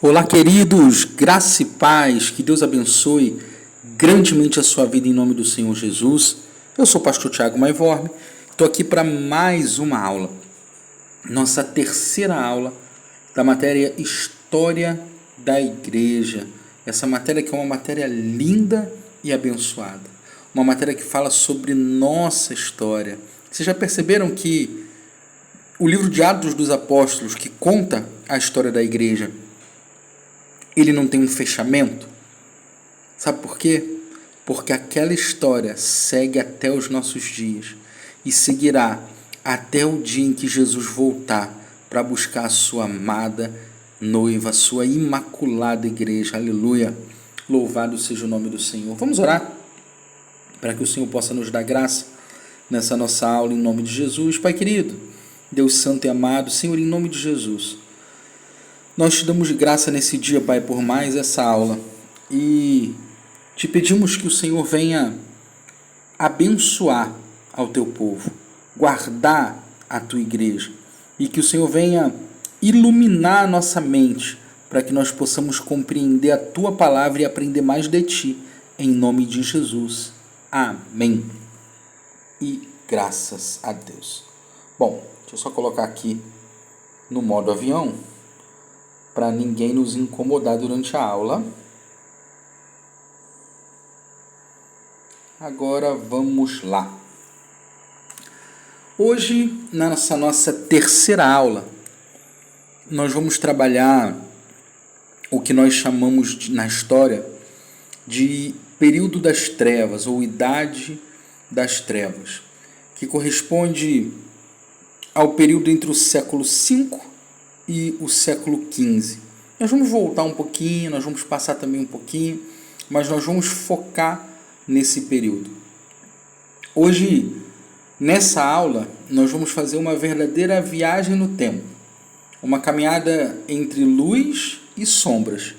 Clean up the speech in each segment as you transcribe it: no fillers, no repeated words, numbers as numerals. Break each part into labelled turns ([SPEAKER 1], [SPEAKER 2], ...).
[SPEAKER 1] Olá, queridos, graça e paz, que Deus abençoe grandemente a sua vida em nome do Senhor Jesus. Eu sou o pastor Tiago Maivorme, estou aqui para mais uma aula, nossa terceira aula da matéria História da Igreja. Essa matéria que é uma matéria linda e abençoada, uma matéria que fala sobre nossa história. Vocês já perceberam que o livro de Atos dos Apóstolos, que conta a história da igreja, ele não tem um fechamento? Sabe por quê? Porque aquela história segue até os nossos dias e seguirá até o dia em que Jesus voltar para buscar a sua amada noiva, a sua imaculada igreja. Aleluia! Louvado seja o nome do Senhor. Vamos orar para que o Senhor possa nos dar graça nessa nossa aula em nome de Jesus. Pai querido, Deus santo e amado, Senhor, em nome de Jesus, nós te damos graça nesse dia, Pai, por mais essa aula e te pedimos que o Senhor venha abençoar ao teu povo, guardar a tua igreja e que o Senhor venha iluminar a nossa mente para que nós possamos compreender a tua palavra e aprender mais de ti, em nome de Jesus. Amém. E graças a Deus. Bom, deixa eu só colocar aqui no modo avião para ninguém nos incomodar durante a aula. Agora vamos lá. Hoje, nessa nossa terceira aula, nós vamos trabalhar o que nós chamamos na história de período das trevas ou idade das trevas, que corresponde ao período entre o século V e o século XV. Nós vamos voltar um pouquinho, nós vamos passar também um pouquinho, mas nós vamos focar nesse período. Hoje, nessa aula, nós vamos fazer uma verdadeira viagem no tempo, uma caminhada entre luz e sombras,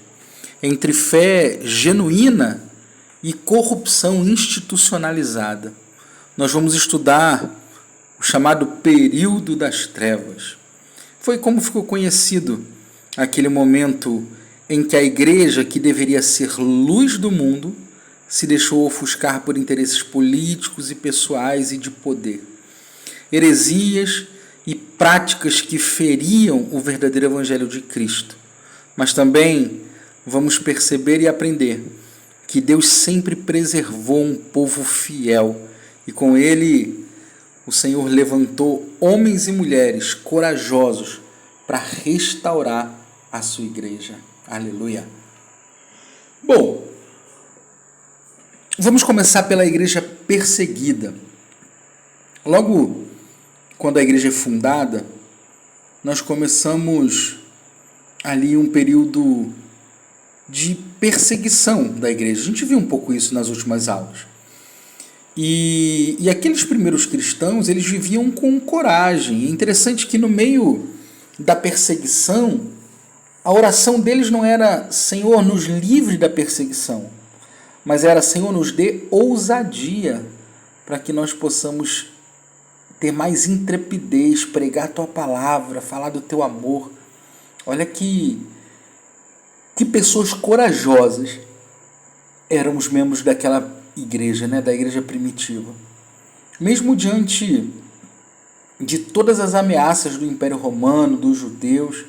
[SPEAKER 1] entre fé genuína e corrupção institucionalizada. Nós vamos estudar o chamado período das trevas. Foi como ficou conhecido aquele momento em que a igreja, que deveria ser luz do mundo, se deixou ofuscar por interesses políticos e pessoais e de poder. Heresias e práticas que feriam o verdadeiro evangelho de Cristo. Mas também vamos perceber e aprender que Deus sempre preservou um povo fiel e com ele o Senhor levantou homens e mulheres corajosos para restaurar a sua igreja. Aleluia. Bom, vamos começar pela igreja perseguida. Logo quando a igreja é fundada, nós começamos ali um período de perseguição da igreja. A gente viu um pouco isso nas últimas aulas. E aqueles primeiros cristãos, eles viviam com coragem. É interessante que no meio da perseguição, a oração deles não era Senhor, nos livre da perseguição, mas era Senhor, nos dê ousadia para que nós possamos ter mais intrepidez, pregar a tua palavra, falar do teu amor. Olha que pessoas corajosas eram os membros daquela igreja, né, da igreja primitiva. Mesmo diante de todas as ameaças do Império Romano, dos judeus,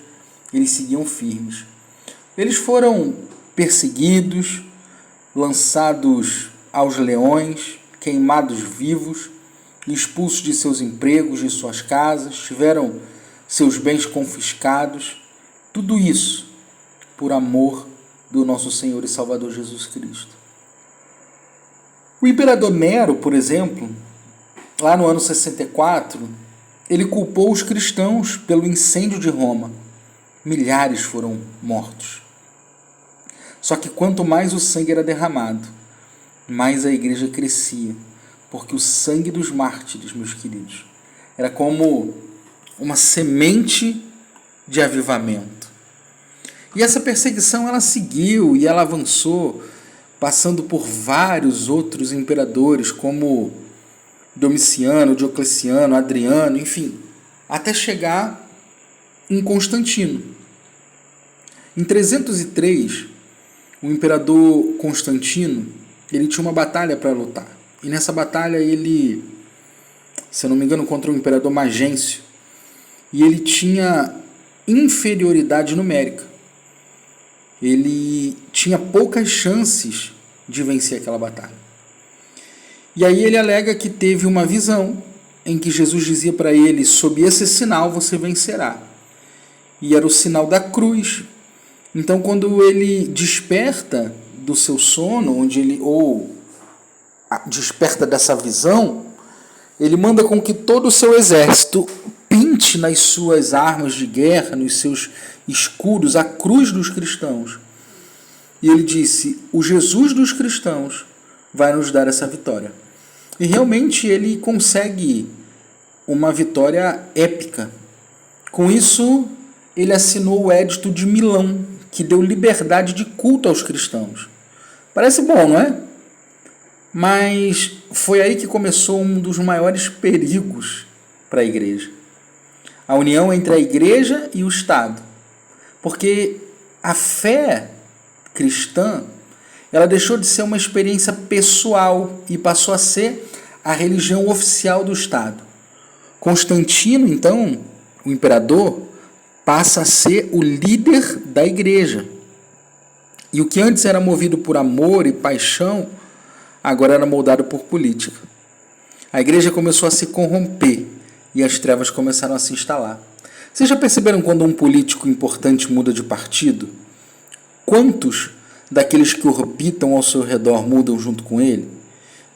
[SPEAKER 1] eles seguiam firmes. Eles foram perseguidos, lançados aos leões, queimados vivos, expulsos de seus empregos, de suas casas, tiveram seus bens confiscados. Tudo isso por amor do nosso Senhor e Salvador Jesus Cristo. O imperador Nero, por exemplo, lá no ano 64, ele culpou os cristãos pelo incêndio de Roma. Milhares foram mortos. Só que quanto mais o sangue era derramado, mais a igreja crescia, porque o sangue dos mártires, meus queridos, era como uma semente de avivamento. E essa perseguição ela seguiu e ela avançou, passando por vários outros imperadores, como Domiciano, Diocleciano, Adriano, enfim, até chegar em Constantino. Em 303, o imperador Constantino, ele tinha uma batalha para lutar. E nessa batalha ele, se eu não me engano, contra o imperador Magêncio, e ele tinha inferioridade numérica. Ele tinha poucas chances de vencer aquela batalha. E aí ele alega que teve uma visão em que Jesus dizia para ele: sob esse sinal você vencerá. E era o sinal da cruz. Então, quando ele desperta do seu sono, ou desperta dessa visão, ele manda com que todo o seu exército pinte nas suas armas de guerra, nos seus escudos, a cruz dos cristãos. E ele disse: o Jesus dos cristãos vai nos dar essa vitória. E realmente ele consegue uma vitória épica. Com isso, ele assinou o Edito de Milão, que deu liberdade de culto aos cristãos. Parece bom, não é? Mas foi aí que começou um dos maiores perigos para a igreja. A união entre a igreja e o Estado. Porque a fé cristã, ela deixou de ser uma experiência pessoal e passou a ser a religião oficial do Estado. Constantino, então, o imperador, passa a ser o líder da igreja. E o que antes era movido por amor e paixão, agora era moldado por política. A igreja começou a se corromper e as trevas começaram a se instalar. Vocês já perceberam quando um político importante muda de partido? Quantos daqueles que orbitam ao seu redor mudam junto com ele?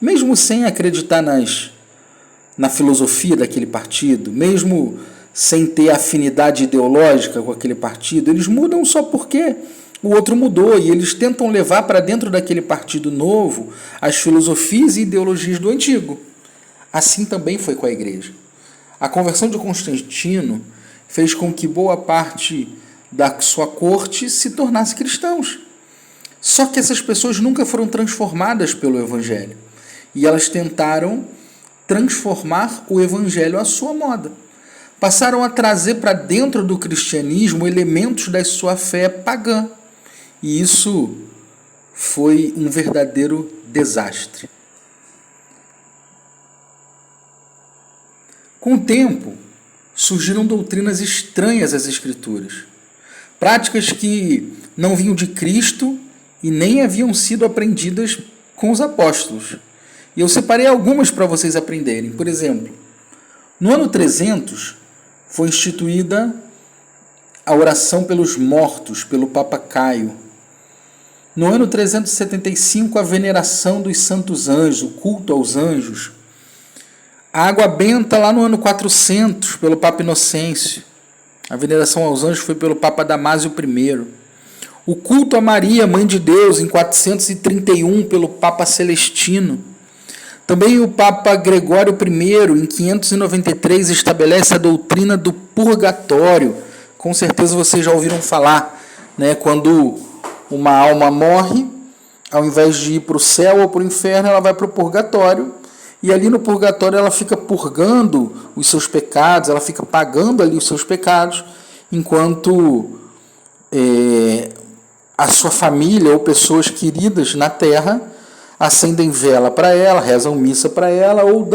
[SPEAKER 1] Mesmo sem acreditar na filosofia daquele partido, mesmo sem ter afinidade ideológica com aquele partido, eles mudam só porque o outro mudou e eles tentam levar para dentro daquele partido novo as filosofias e ideologias do antigo. Assim também foi com a igreja. A conversão de Constantino fez com que boa parte da sua corte se tornasse cristãos. Só que essas pessoas nunca foram transformadas pelo evangelho. E elas tentaram transformar o evangelho à sua moda. Passaram a trazer para dentro do cristianismo elementos da sua fé pagã. E isso foi um verdadeiro desastre. Com o tempo, surgiram doutrinas estranhas às Escrituras, práticas que não vinham de Cristo e nem haviam sido aprendidas com os apóstolos. E eu separei algumas para vocês aprenderem. Por exemplo, no ano 300 foi instituída a oração pelos mortos pelo Papa Caio. No ano 375, a veneração dos santos anjos, o culto aos anjos. A água benta lá no ano 400 pelo Papa Inocêncio. A veneração aos anjos foi pelo Papa Damásio I. O culto a Maria, Mãe de Deus, em 431 pelo Papa Celestino. Também o Papa Gregório I, em 593, estabelece a doutrina do purgatório. Com certeza vocês já ouviram falar, né? Quando uma alma morre, ao invés de ir para o céu ou para o inferno, ela vai para o purgatório. E ali no purgatório ela fica purgando os seus pecados, ela fica pagando ali os seus pecados, enquanto a sua família ou pessoas queridas na terra acendem vela para ela, rezam missa para ela ou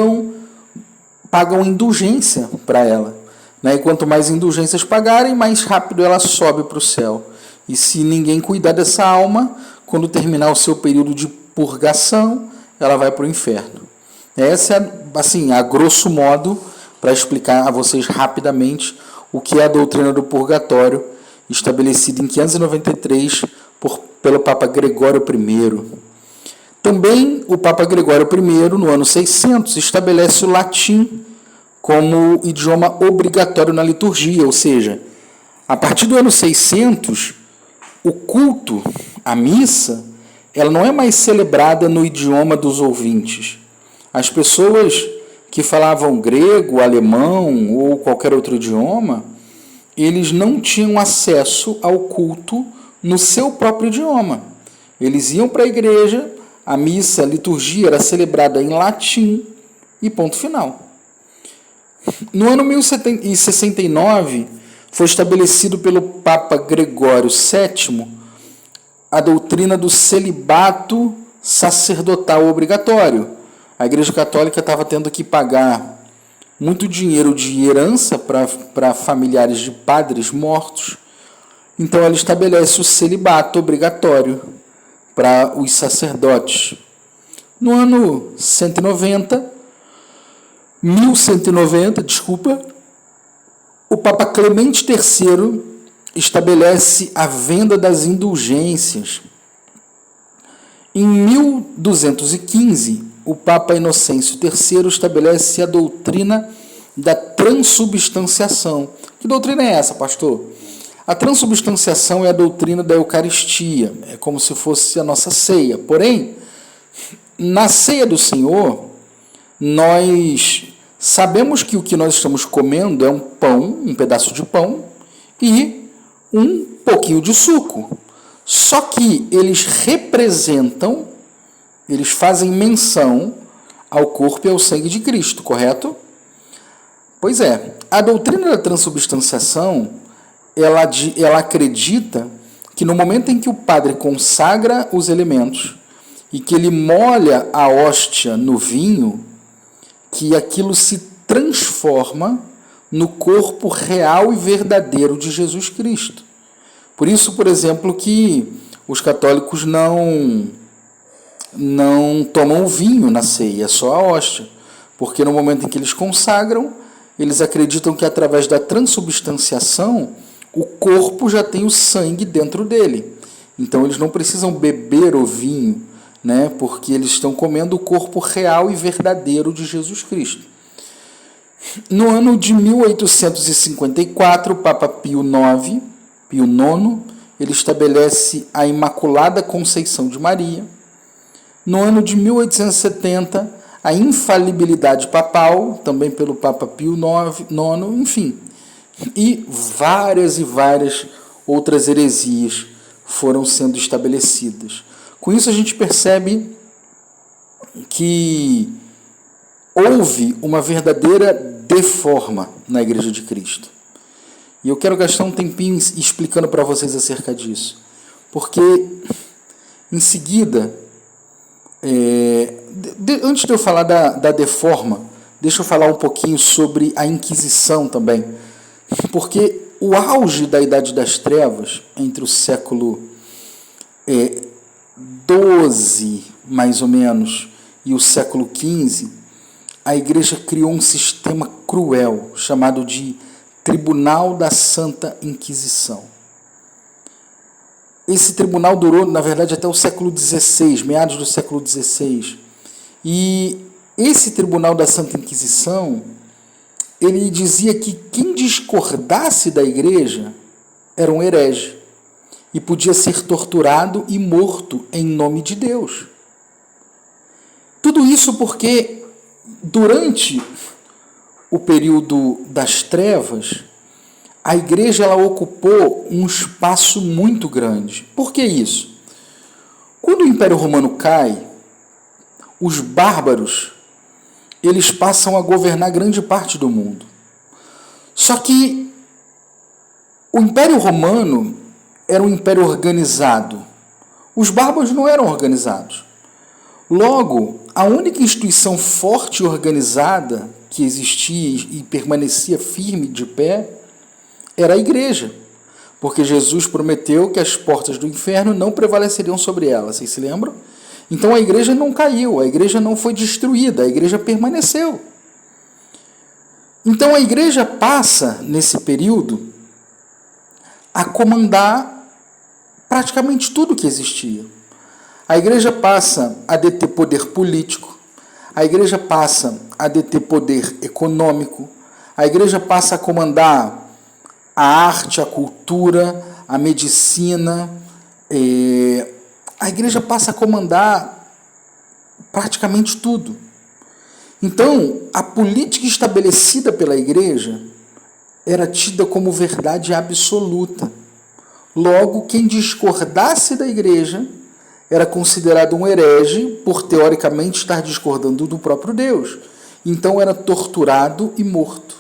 [SPEAKER 1] pagam indulgência para ela. Né? E quanto mais indulgências pagarem, mais rápido ela sobe para o céu. E se ninguém cuidar dessa alma, quando terminar o seu período de purgação, ela vai para o inferno. Essa é, assim, a grosso modo, para explicar a vocês rapidamente o que é a doutrina do purgatório, estabelecida em 593 pelo Papa Gregório I. Também o Papa Gregório I, no ano 600, estabelece o latim como idioma obrigatório na liturgia, ou seja, a partir do ano 600, o culto, a missa, ela não é mais celebrada no idioma dos ouvintes. As pessoas que falavam grego, alemão ou qualquer outro idioma, eles não tinham acesso ao culto no seu próprio idioma. Eles iam para a igreja, a missa, a liturgia era celebrada em latim e ponto final. No ano 1069, foi estabelecido pelo Papa Gregório VII a doutrina do celibato sacerdotal obrigatório. A Igreja Católica estava tendo que pagar muito dinheiro de herança para familiares de padres mortos, então ela estabelece o celibato obrigatório para os sacerdotes. No ano 1190, o Papa Clemente III estabelece a venda das indulgências. Em 1215, o Papa Inocêncio III estabelece a doutrina da transubstanciação. Que doutrina é essa, pastor? A transubstanciação é a doutrina da Eucaristia, é como se fosse a nossa ceia. Porém, na ceia do Senhor, nós sabemos que o que nós estamos comendo é um pão, um pedaço de pão e um pouquinho de suco. Só que eles representam, eles fazem menção ao corpo e ao sangue de Cristo, correto? Pois é, a doutrina da transubstanciação, ela acredita que no momento em que o padre consagra os elementos e que ele molha a hóstia no vinho, que aquilo se transforma no corpo real e verdadeiro de Jesus Cristo. Por isso, por exemplo, que os católicos não tomam o vinho na ceia, só a hóstia, porque no momento em que eles consagram, eles acreditam que através da transubstanciação, o corpo já tem o sangue dentro dele. Então eles não precisam beber o vinho, né, porque eles estão comendo o corpo real e verdadeiro de Jesus Cristo. No ano de 1854, o Papa Pio IX, ele estabelece a Imaculada Conceição de Maria. No ano de 1870, a infalibilidade papal, também pelo Papa Pio IX, enfim. E várias outras heresias foram sendo estabelecidas. Com isso a gente percebe que houve uma verdadeira deforma na Igreja de Cristo. E eu quero gastar um tempinho explicando para vocês acerca disso. Porque, em seguida, antes de eu falar da deforma, deixa eu falar um pouquinho sobre a Inquisição também. Porque o auge da Idade das Trevas, entre o século XII, mais ou menos, e o século XV, a Igreja criou um sistema cruel, chamado de Tribunal da Santa Inquisição. Esse tribunal durou, na verdade, até o século XVI, meados do século XVI. E esse Tribunal da Santa Inquisição, ele dizia que quem discordasse da Igreja era um herege e podia ser torturado e morto em nome de Deus. Tudo isso porque, durante o período das trevas, a Igreja ela ocupou um espaço muito grande. Por que isso? Quando o Império Romano cai, os bárbaros eles passam a governar grande parte do mundo. Só que o Império Romano era um império organizado. Os bárbaros não eram organizados. Logo, a única instituição forte e organizada que existia e permanecia firme de pé era a Igreja, porque Jesus prometeu que as portas do inferno não prevaleceriam sobre ela. Vocês se lembram? Então a Igreja não caiu, a Igreja não foi destruída, a Igreja permaneceu. Então a Igreja passa, nesse período, a comandar praticamente tudo que existia. A Igreja passa a deter poder político, a Igreja passa a deter poder econômico, a Igreja passa a comandar a arte, a cultura, a medicina, a Igreja passa a comandar praticamente tudo. Então, a política estabelecida pela Igreja era tida como verdade absoluta. Logo, quem discordasse da Igreja era considerado um herege por, teoricamente, estar discordando do próprio Deus. Então, era torturado e morto.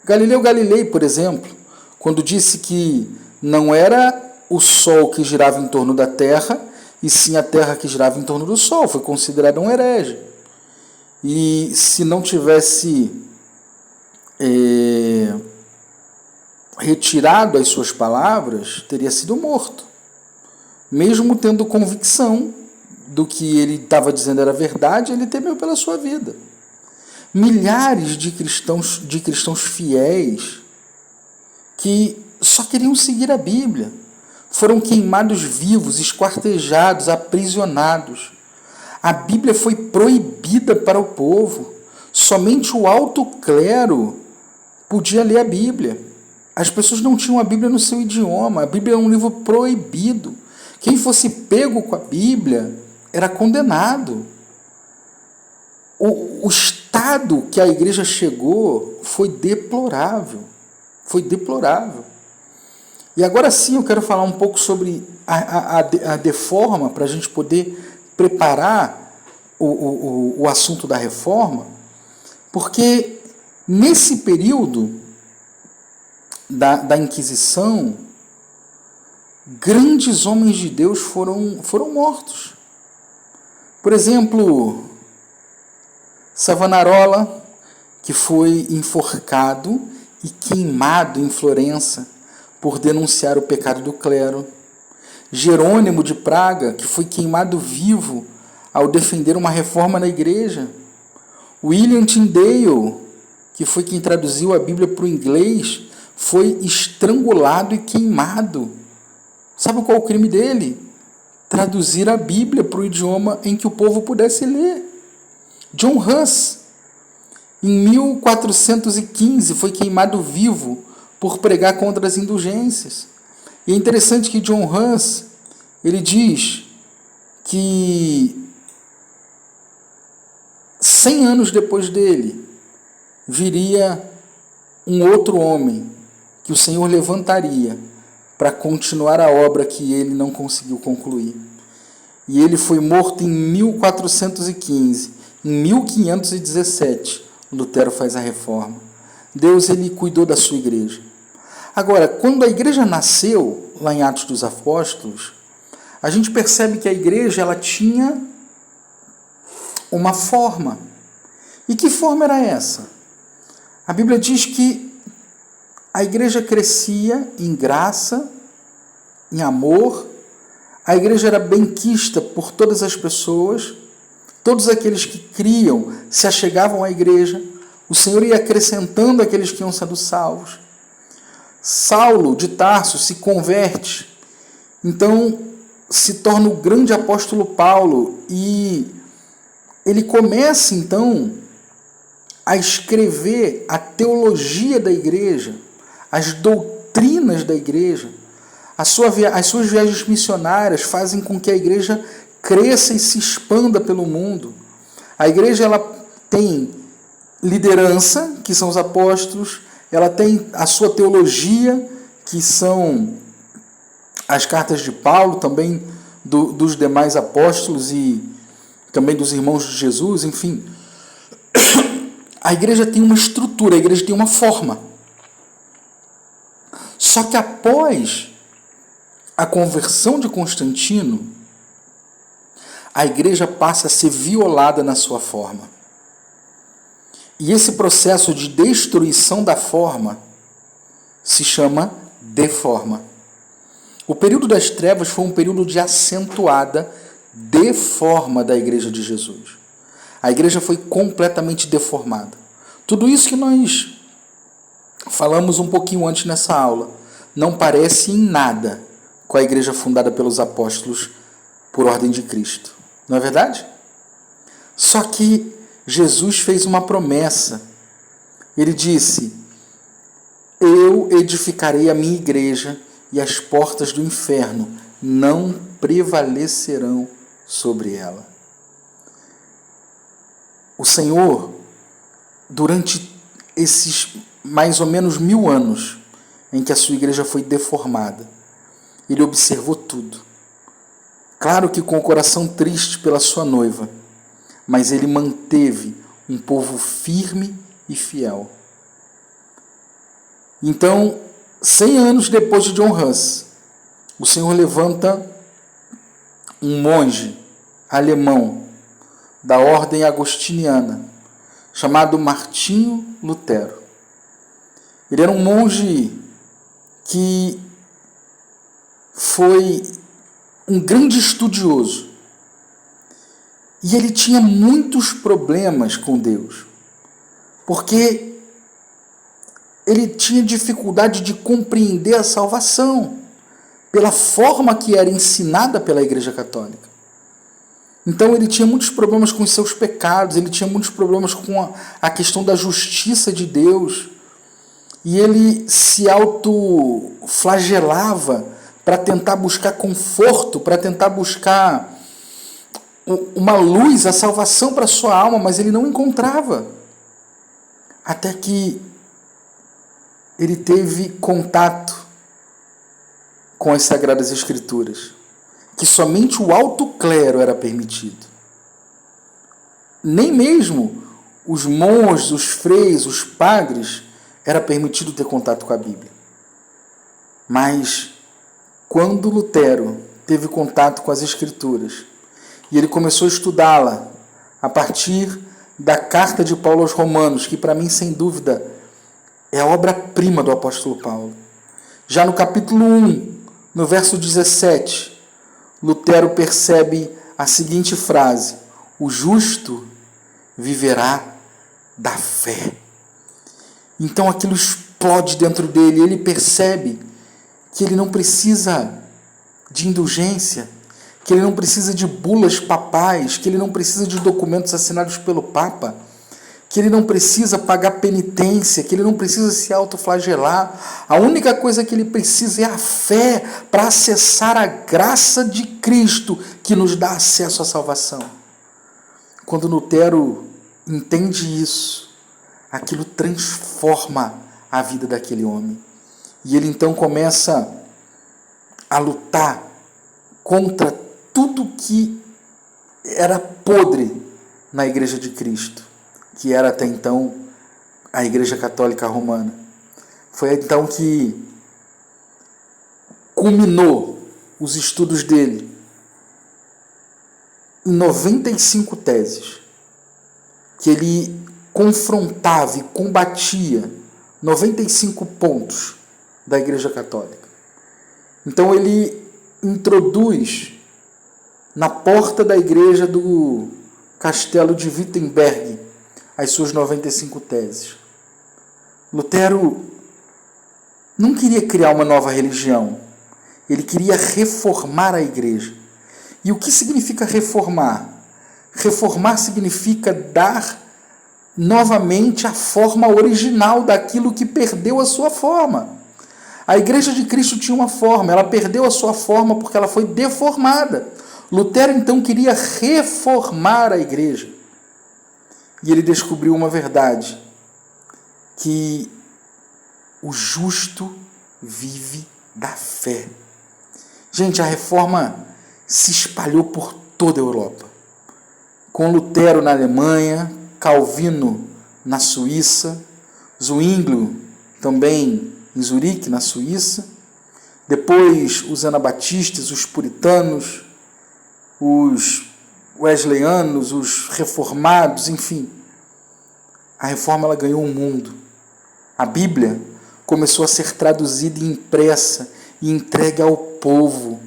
[SPEAKER 1] Galileu Galilei, por exemplo, quando disse que não era o Sol que girava em torno da Terra, e sim a Terra que girava em torno do Sol, foi considerado um herege. E se não tivesse retirado as suas palavras, teria sido morto, mesmo tendo convicção do que ele estava dizendo era verdade, ele temeu pela sua vida. Milhares de cristãos fiéis que só queriam seguir a Bíblia foram queimados vivos, esquartejados, aprisionados. A Bíblia foi proibida para o povo. Somente o alto clero podia ler a Bíblia. As pessoas não tinham a Bíblia no seu idioma. A Bíblia é um livro proibido. Quem fosse pego com a Bíblia era condenado. O estado que a igreja chegou foi deplorável. Foi deplorável. E agora sim eu quero falar um pouco sobre a Deforma, para a gente poder preparar o assunto da reforma, porque nesse período da Inquisição, grandes homens de Deus foram mortos. Por exemplo, Savonarola, que foi enforcado e queimado em Florença por denunciar o pecado do clero. Jerônimo de Praga, que foi queimado vivo ao defender uma reforma na igreja. William Tyndale, que foi quem traduziu a Bíblia para o inglês, foi estrangulado e queimado. Sabe qual é o crime dele? Traduzir a Bíblia para o idioma em que o povo pudesse ler. John Huss, em 1415, foi queimado vivo por pregar contra as indulgências. E é interessante que John Huss, ele diz que 100 anos depois dele, viria um outro homem que o Senhor levantaria para continuar a obra que ele não conseguiu concluir. E ele foi morto em 1415. Em 1517, Lutero faz a reforma. Deus, ele cuidou da sua igreja. Agora, quando a igreja nasceu, lá em Atos dos Apóstolos, a gente percebe que a igreja ela tinha uma forma. E que forma era essa? A Bíblia diz que a igreja crescia em graça, em amor, a igreja era benquista por todas as pessoas, todos aqueles que criam se achegavam à igreja, o Senhor ia acrescentando aqueles que iam sendo salvos. Saulo de Tarso se converte, então se torna o grande apóstolo Paulo e ele começa então a escrever a teologia da igreja, as doutrinas da igreja. As suas viagens missionárias fazem com que a igreja cresça e se expanda pelo mundo. A igreja ela tem liderança, que são os apóstolos, ela tem a sua teologia, que são as cartas de Paulo, também dos demais apóstolos e também dos irmãos de Jesus, enfim. A igreja tem uma estrutura, a igreja tem uma forma. Só que após a conversão de Constantino, a igreja passa a ser violada na sua forma. E esse processo de destruição da forma se chama deforma. O período das trevas foi um período de acentuada deforma da igreja de Jesus. A igreja foi completamente deformada. Tudo isso que nós falamos um pouquinho antes nessa aula não parece em nada com a igreja fundada pelos apóstolos por ordem de Cristo. Não é verdade? Só que Jesus fez uma promessa. Ele disse: eu edificarei a minha igreja e as portas do inferno não prevalecerão sobre ela. O Senhor, durante esses mais ou menos 1000 anos em que a sua igreja foi deformada, ele observou tudo. Claro que com o coração triste pela sua noiva, mas ele manteve um povo firme e fiel. Então, 100 anos depois de John Huss, o Senhor levanta um monge alemão da ordem agostiniana, chamado Martinho Lutero. Ele era um monge que foi um grande estudioso. E ele tinha muitos problemas com Deus, porque ele tinha dificuldade de compreender a salvação pela forma que era ensinada pela Igreja Católica. Então ele tinha muitos problemas com os seus pecados, ele tinha muitos problemas com a questão da justiça de Deus, e ele se autoflagelava para tentar buscar conforto, para tentar buscar uma luz, a salvação para a sua alma, mas ele não encontrava. Até que ele teve contato com as Sagradas Escrituras, que somente o alto clero era permitido. Nem mesmo os monges, os freis, os padres era permitido ter contato com a Bíblia. Mas quando Lutero teve contato com as Escrituras e ele começou a estudá-la a partir da carta de Paulo aos Romanos, que para mim, sem dúvida, é a obra-prima do apóstolo Paulo. Já no capítulo 1, no verso 17, Lutero percebe a seguinte frase: o justo viverá da fé. Então aquilo explode dentro dele, ele percebe que ele não precisa de indulgência, que ele não precisa de bulas papais, que ele não precisa de documentos assinados pelo Papa, que ele não precisa pagar penitência, que ele não precisa se autoflagelar. A única coisa que ele precisa é a fé para acessar a graça de Cristo que nos dá acesso à salvação. Quando Lutero entende isso, aquilo transforma a vida daquele homem. E ele então começa a lutar contra tudo que era podre na Igreja de Cristo, que era até então a Igreja Católica Romana. Foi então que culminou os estudos dele em 95 teses, que ele confrontava e combatia 95 pontos da Igreja Católica. Então ele introduz na porta da igreja do castelo de Wittenberg as suas 95 teses. Lutero não queria criar uma nova religião, ele queria reformar a igreja. E o que significa reformar? Reformar significa dar novamente a forma original daquilo que perdeu a sua forma. A Igreja de Cristo tinha uma forma, ela perdeu a sua forma porque ela foi deformada. Lutero então queria reformar a igreja. E ele descobriu uma verdade, que o justo vive da fé. Gente, a reforma se espalhou por toda a Europa. Com Lutero na Alemanha, Calvino na Suíça, Zwinglio também em Zurique, na Suíça, depois os anabatistas, os puritanos, os wesleyanos, os reformados, enfim. A reforma ela ganhou o mundo. A Bíblia começou a ser traduzida e impressa e entregue ao povo.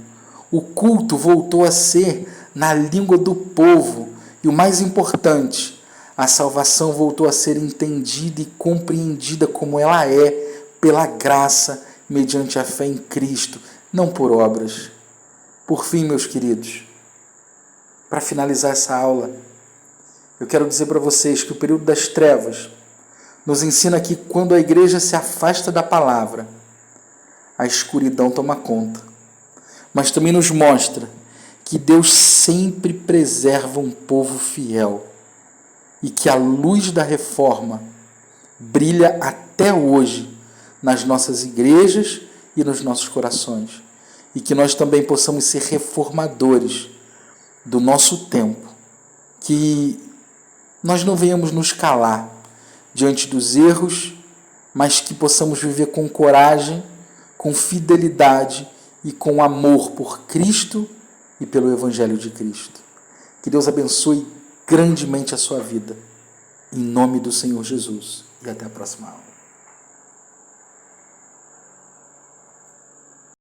[SPEAKER 1] O culto voltou a ser na língua do povo. E o mais importante, a salvação voltou a ser entendida e compreendida como ela é, pela graça, mediante a fé em Cristo, não por obras. Por fim, meus queridos, para finalizar essa aula, eu quero dizer para vocês que o período das trevas nos ensina que quando a igreja se afasta da palavra, a escuridão toma conta. Mas também nos mostra que Deus sempre preserva um povo fiel e que a luz da reforma brilha até hoje nas nossas igrejas e nos nossos corações, e que nós também possamos ser reformadores do nosso tempo, que nós não venhamos nos calar diante dos erros mas que possamos viver com coragem, com fidelidade e com amor por Cristo e pelo Evangelho de Cristo. Que Deus abençoe grandemente a sua vida. Em nome do Senhor Jesus. E até a próxima aula.